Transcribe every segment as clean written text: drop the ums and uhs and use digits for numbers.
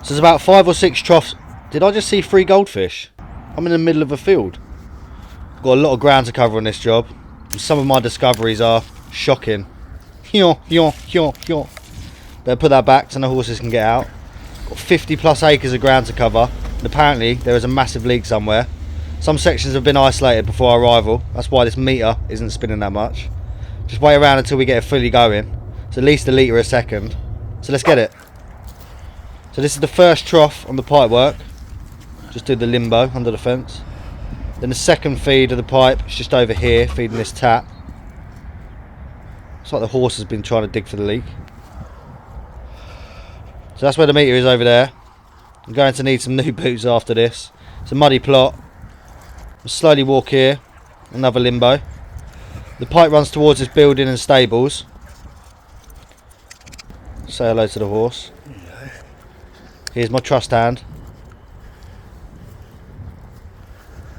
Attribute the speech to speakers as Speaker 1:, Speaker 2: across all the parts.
Speaker 1: So there's about 5 or 6 troughs. Did I just see 3 goldfish? I'm in the middle of a field. Got a lot of ground to cover on this job. Some of my discoveries are shocking. Better put that back so the horses can get out. Got 50 plus acres of ground to cover. And apparently there is a massive leak somewhere. Some sections have been isolated before our arrival. That's why this meter isn't spinning that much. Just wait around until we get it fully going. It's at least a litre a second. So let's get it. So this is the first trough on the pipe work. Just do the limbo under the fence. Then the second feed of the pipe is just over here, feeding this tap. It's like the horse has been trying to dig for the leak. So that's where the meter is over there. I'm going to need some new boots after this. It's a muddy plot. I'll slowly walk here. Another limbo. The pipe runs towards this building and stables. Say hello to the horse. Here's my trust hand.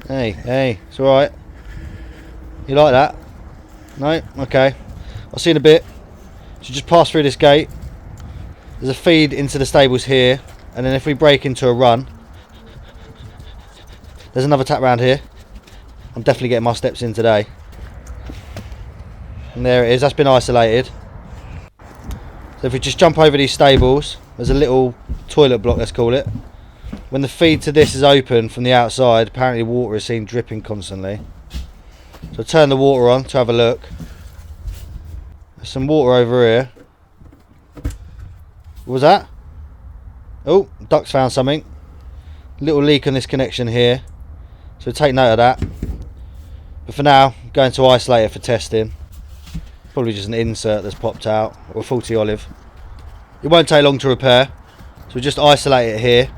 Speaker 1: Hey, it's alright. You like that? No? Okay. I'll see you in a bit. So just pass through this gate. There's a feed into the stables here, and then if we break into a run, there's another tap round here. I'm definitely getting my steps in today. And there it is, that's been isolated. So if we just jump over these stables, there's a little toilet block, let's call it. When the feed to this is open from the outside, apparently water is seen dripping constantly. So turn the water on to have a look. There's some water over here. What was that? Oh, duck's found something. Little leak on this connection here. So take note of that. But for now, I'm going to isolate it for testing. Probably just an insert that's popped out, or a faulty olive. It won't take long to repair. So we just isolate it here.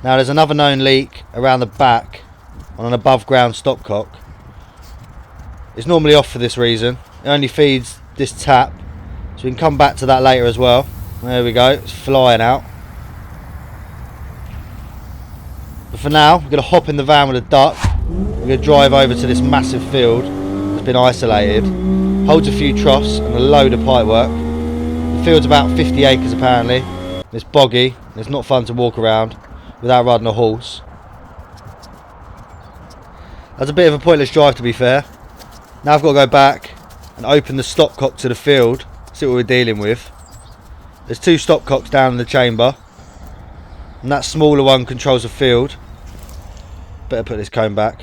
Speaker 1: Now there's another known leak around the back on an above ground stopcock. It's normally off for this reason. It only feeds this tap. So we can come back to that later as well. There we go, it's flying out. But for now, we're going to hop in the van with a duck. We're going to drive over to this massive field that's been isolated. Holds a few troughs and a load of pipe work. The field's about 50 acres apparently. It's boggy, and it's not fun to walk around without riding a horse. That's a bit of a pointless drive, to be fair. Now I've got to go back and open the stopcock to the field, see what we're dealing with. There's 2 stopcocks down in the chamber, and that smaller one controls the field. Better put this comb back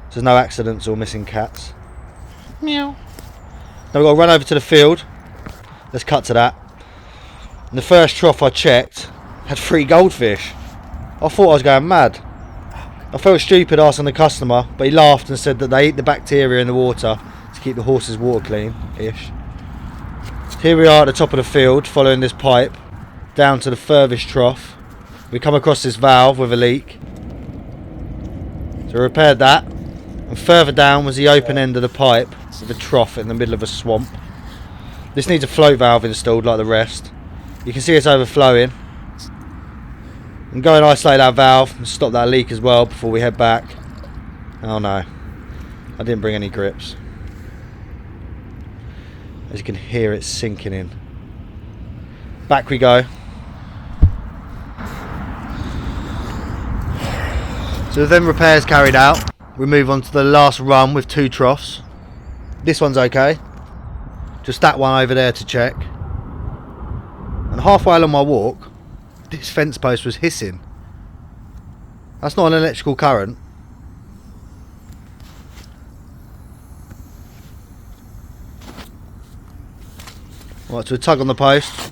Speaker 1: so there's no accidents or missing cats. Meow. Now we've got to run over to the field. Let's cut to that. And the first trough I checked had 3 goldfish. I thought I was going mad. I felt stupid asking the customer, but he laughed and said that they eat the bacteria in the water to keep the horses water clean-ish. Here we are at the top of the field, following this pipe down to the furthest trough. We come across this valve with a leak. So we repaired that. And further down was the open end of the pipe with a trough in the middle of a swamp. This needs a float valve installed like the rest. You can see it's overflowing. And go and isolate that valve and stop that leak as well before we head back. Oh no, I didn't bring any grips. As you can hear it sinking in. Back we go. So with them repairs carried out, we move on to the last run with 2 troughs. This one's okay. Just that one over there to check. And halfway along my walk, this fence post was hissing. That's not an electrical current. Right, so we tug on the post.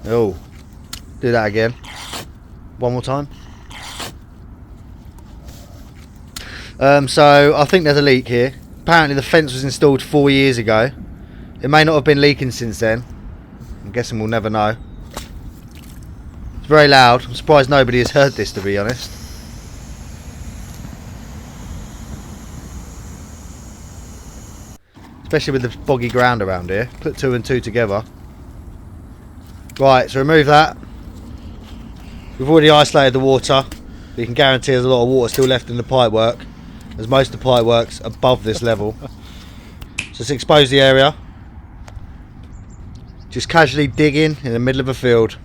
Speaker 1: Oh, do that again. One more time. So I think there's a leak here. Apparently the fence was installed 4 years ago. It may not have been leaking since then. I'm guessing we'll never know. It's very loud. I'm surprised nobody has heard this, to be honest. Especially with the boggy ground around here. Put 2 and 2 together. Right, so remove that. We've already isolated the water. But you can guarantee there's a lot of water still left in the pipework, as most of the pipework's above this level. So let's expose the area. Just casually digging in the middle of a field.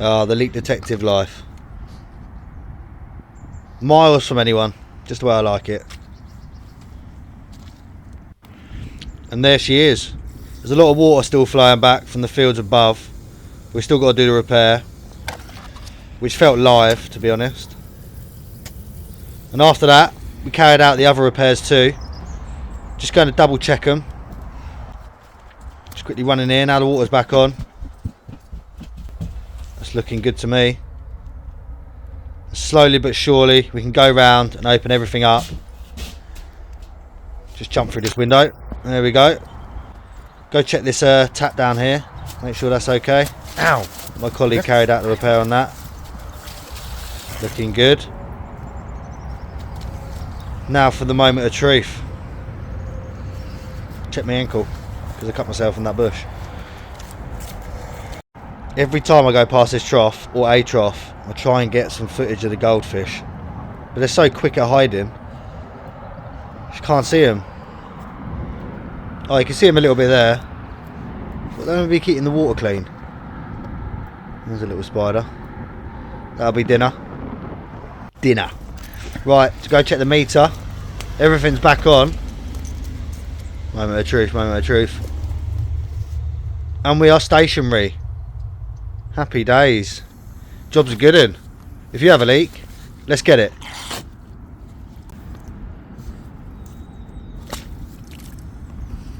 Speaker 1: Ah, the leak detective life. Miles from anyone, just the way I like it. And there she is. There's a lot of water still flowing back from the fields above. We've still got to do the repair, which felt live, to be honest. And after that, we carried out the other repairs too. Just going to double check them. Just quickly running in, now the water's back on. That's looking good to me. Slowly but surely we can go round and open everything up. Just jump through this window. There we go. Go check this tap down here. Make sure that's okay. Ow! My colleague carried out the repair on that. Looking good. Now for the moment of truth. Check my ankle because I cut myself in that bush. Every time I go past this trough or a trough, I try and get some footage of the goldfish, but they're so quick at hiding. You can't see them. Oh, you can see them a little bit there. But they'll be keeping the water clean. There's a little spider. That'll be dinner. Dinner. Right, to go check the meter. Everything's back on. Moment of truth, moment of truth. And we are stationary. Happy days. Job's a good one. If you have a leak, let's get it.